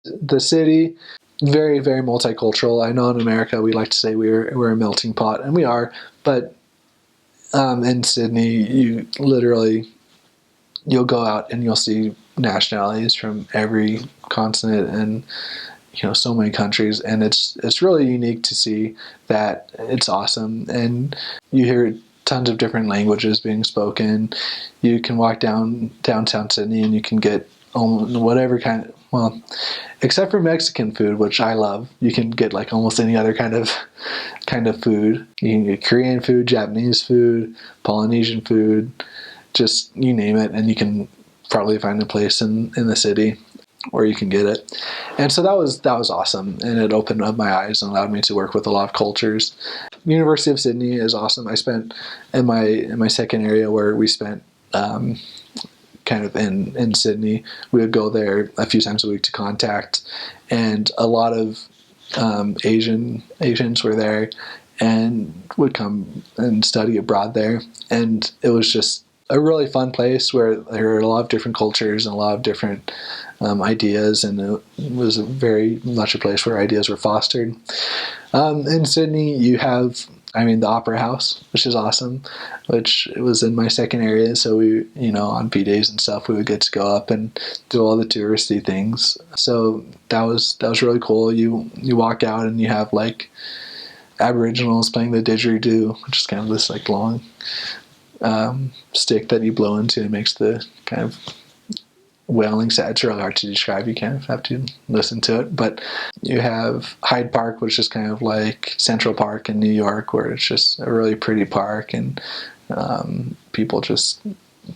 The city, very, very multicultural. I know in America we like to say we're a melting pot, and we are, but in Sydney, you'll go out and you'll see nationalities from every continent and so many countries, and it's really unique to see that. It's awesome, and you hear tons of different languages being spoken. You can walk downtown Sydney and you can get almost whatever kind of, well, except for Mexican food, which I love. You can get like almost any other kind of food. You can get Korean food, Japanese food, Polynesian food, just you name it, and you can probably find a place in the city where you can get it. And so that was awesome, and it opened up my eyes and allowed me to work with a lot of cultures. University of Sydney is awesome. I spent in my second area where we spent kind of in Sydney. We would go there a few times a week to contact, and a lot of Asians were there and would come and study abroad there. And it was just a really fun place where there were a lot of different cultures and a lot of different ideas, and it was very much a place where ideas were fostered. In Sydney, you have, the Opera House, which is awesome, which was in my second area. So we, on B days and stuff, we would get to go up and do all the touristy things. So that was really cool. You walk out and you have like Aboriginals playing the didgeridoo, which is kind of this like long stick that you blow into and makes the kind of wailing sound. It's really hard to describe. You kind of have to listen to it. But you have Hyde Park, which is kind of like Central Park in New York, where it's just a really pretty park, and people just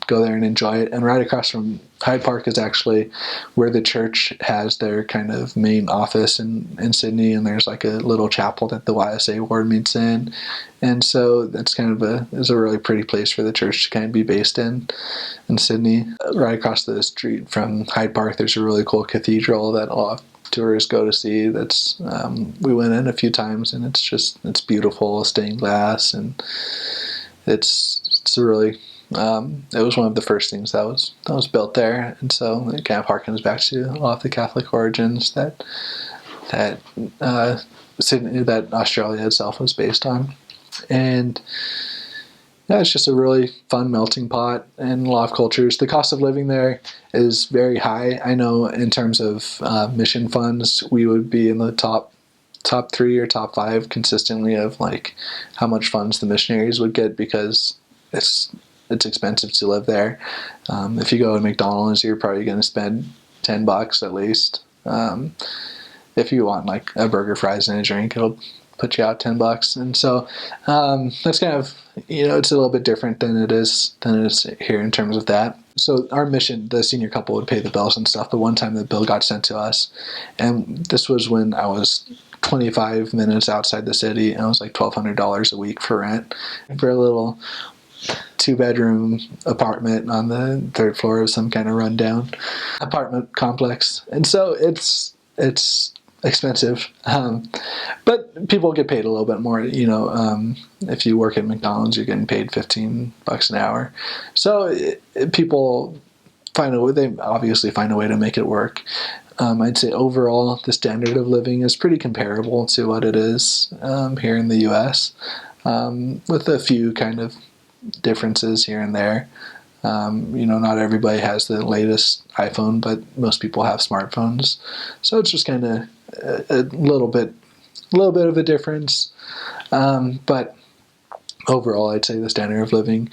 go there and enjoy it. And right across from Hyde Park is actually where the church has their kind of main office in Sydney, and there's like a little chapel that the YSA ward meets in. And so that's kind of is a really pretty place for the church to kind of be based in Sydney. Right across the street from Hyde Park, there's a really cool cathedral that a lot of tourists go to see. That's we went in a few times, and it's beautiful, stained glass, and it's a really it was one of the first things that was built there. And so it kind of harkens back to a lot of the Catholic origins that Sydney, that Australia itself was based on. And yeah, it's just a really fun melting pot and a lot of cultures. The cost of living there is very high. I know in terms of mission funds, we would be in the top 3 or top 5 consistently of like how much funds the missionaries would get, because it's expensive to live there. If you go to McDonald's, you're probably going to spend $10 at least. If you want like a burger, fries, and a drink, it'll put you out $10. And so that's kind of, it's a little bit different than it is here in terms of that. So our mission, the senior couple would pay the bills and stuff. But one time the bill got sent to us, and this was when I was 25 minutes outside the city, and it was like $1,200 a week for rent for a little 2-bedroom apartment on the 3rd floor of some kind of rundown apartment complex. And so it's expensive, but people get paid a little bit more. If you work at McDonald's, you're getting paid $15 an hour. So people they obviously find a way to make it work. I'd say overall the standard of living is pretty comparable to what it is here in the U.S., with a few kind of differences here and there. Not everybody has the latest iPhone, but most people have smartphones. So it's just kind of a little bit of a difference. But overall, I'd say the standard of living.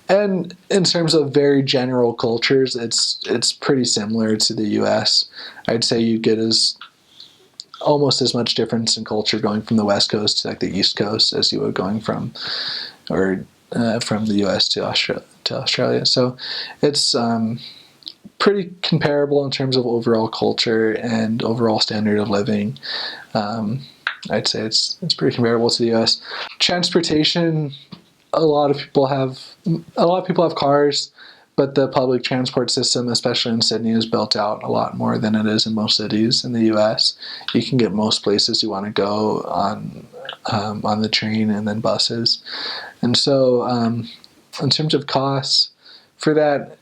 And in terms of very general cultures, it's pretty similar to the U.S. I'd say you get almost as much difference in culture going from the West Coast to like the East Coast as you would going from the U.S. to Australia. So it's pretty comparable in terms of overall culture and overall standard of living. I'd say it's pretty comparable to the U.S. Transportation, a lot of people have cars, but the public transport system, especially in Sydney, is built out a lot more than it is in most cities in the U.S. You can get most places you want to go on the train and then buses. And so in terms of costs for that,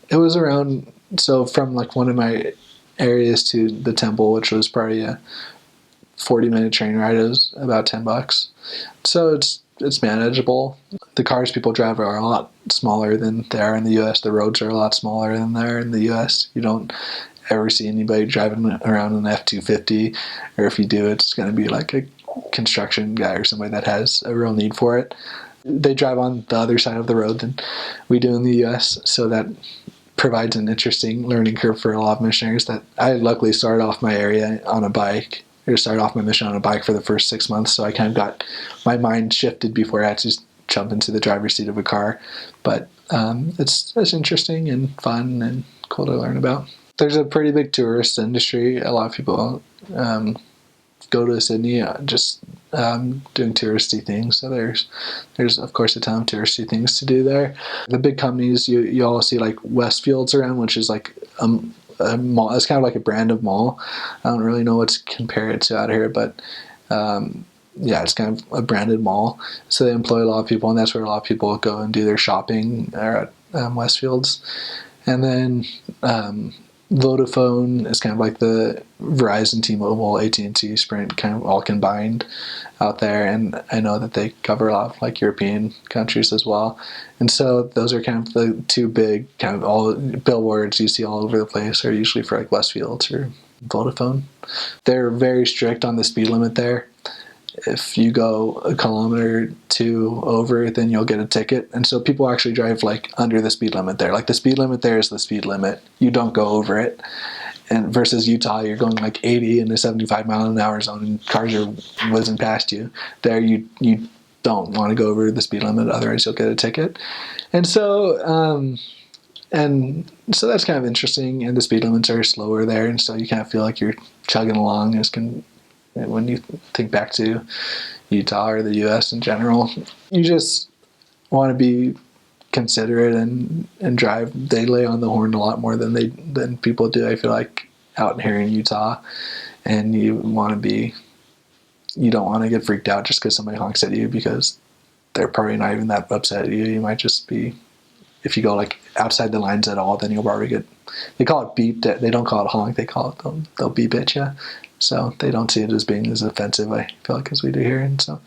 it was around, so from like one of my areas to the temple, which was probably a 40-minute train ride. It was about $10. So it's manageable. The cars people drive are a lot smaller than they are in the U.S. The roads are a lot smaller than they are in the U.S. You don't ever see anybody driving around an F-250, or if you do, it's going to be like a construction guy or somebody that has a real need for it. They drive on the other side of the road than we do in the U.S., so that provides an interesting learning curve for a lot of missionaries. That I luckily started off my area on a bike, or started off my mission on a bike for the first 6 months, so I kind of got my mind shifted before I had to jump into the driver's seat of a car. But it's interesting and fun and cool to learn about. There's a pretty big tourist industry. A lot of people go to Sydney just doing touristy things. So there's of course a ton of touristy things to do there. The big companies, you all see like Westfields around, which is like a mall. It's kind of like a brand of mall. I don't really know what to compare it to out here, but yeah, it's kind of a branded mall. So they employ a lot of people, and that's where a lot of people go and do their shopping at Westfields. And then Vodafone is kind of like the Verizon, T-Mobile, AT&T, Sprint, kind of all combined out there. And I know that they cover a lot of like European countries as well. And so those are kind of the two big kind of all billboards you see all over the place are usually for like Westfields or Vodafone. They're very strict on the speed limit there. If you go a kilometer or two over, then you'll get a ticket. And so people actually drive like under the speed limit there. Like the speed limit there is the speed limit. You don't go over it. And versus Utah, you're going like 80 in a 75 mile an hour zone and cars are whizzing past you. There you don't want to go over the speed limit, otherwise you'll get a ticket. And so that's kind of interesting. And the speed limits are slower there, and so you kind of feel like you're chugging along. When you think back to Utah or the U.S. in general, you just want to be considerate and drive. They lay on the horn a lot more than people do, I feel like, out here in Utah. And you don't want to get freaked out just because somebody honks at you, because they're probably not even that upset at you. You might just be, if you go like outside the lines at all, then you'll probably get, they call it beep. They don't call it honk. They call it, they'll beep at you. So they don't see it as being as offensive, I feel like, as we do here. And so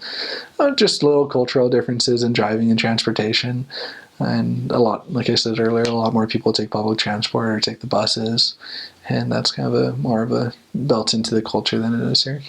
just little cultural differences in driving and transportation. And a lot, like I said earlier, a lot more people take public transport or take the buses. And that's kind of more of a built into the culture than it is here.